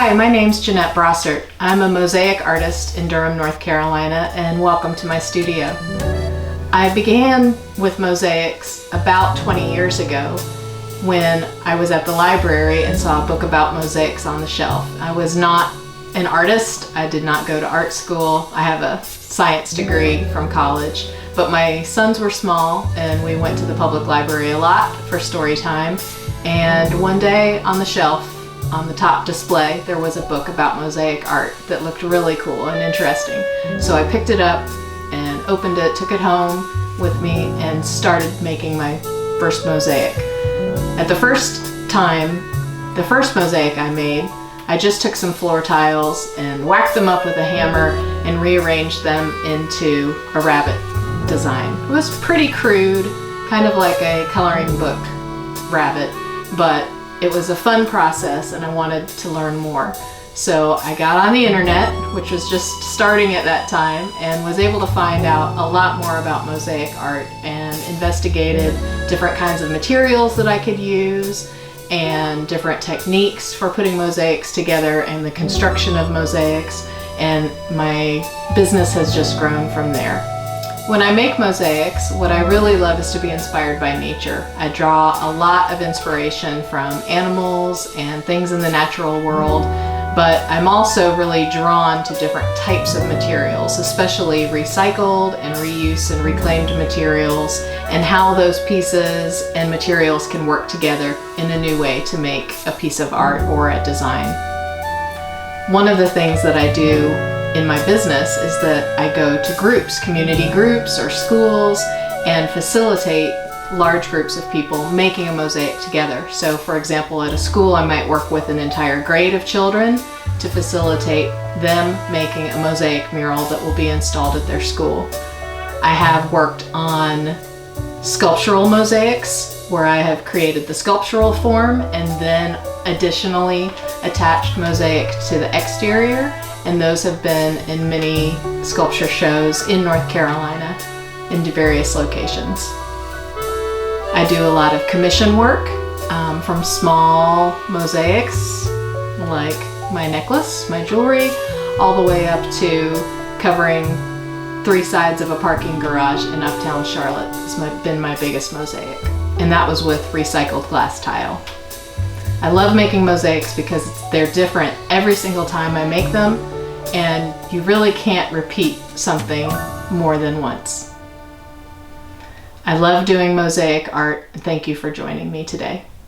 Hi, my name's Jeannette Brossart. I'm a mosaic artist in Durham, North Carolina, and welcome to my studio. I began with mosaics about 20 years ago when I was at the library and saw a book about mosaics on the shelf. I was not an artist. I did not go to art school. I have a science degree from college, but my sons were small and we went to the public library a lot for story time. And one day on the shelf, on the top display, there was a book about mosaic art that looked really cool and interesting. So I picked it up and opened it, took it home with me, and started making my first mosaic. At the first mosaic I made, I just took some floor tiles and whacked them up with a hammer and rearranged them into a rabbit design. It was pretty crude, kind of like a coloring book rabbit, but it was a fun process and I wanted to learn more. So I got on the internet, which was just starting at that time, and was able to find out a lot more about mosaic art and investigated different kinds of materials that I could use and different techniques for putting mosaics together and the construction of mosaics, and my business has just grown from there. When I make mosaics, what I really love is to be inspired by nature. I draw a lot of inspiration from animals and things in the natural world, but I'm also really drawn to different types of materials, especially recycled and reuse and reclaimed materials, and how those pieces and materials can work together in a new way to make a piece of art or a design. One of the things that I do in my business is that I go to groups, community groups or schools, and facilitate large groups of people making a mosaic together. So for example, at a school I might work with an entire grade of children to facilitate them making a mosaic mural that will be installed at their school. I have worked on sculptural mosaics where I have created the sculptural form and then additionally attached mosaic to the exterior, and those have been in many sculpture shows in North Carolina in various locations. I do a lot of commission work from small mosaics like my necklace, my jewelry, all the way up to covering 3 sides of a parking garage in uptown Charlotte. It's been my biggest mosaic, and that was with recycled glass tile. I love making mosaics because they're different every single time I make them, and you really can't repeat something more than once. I love doing mosaic art, and thank you for joining me today.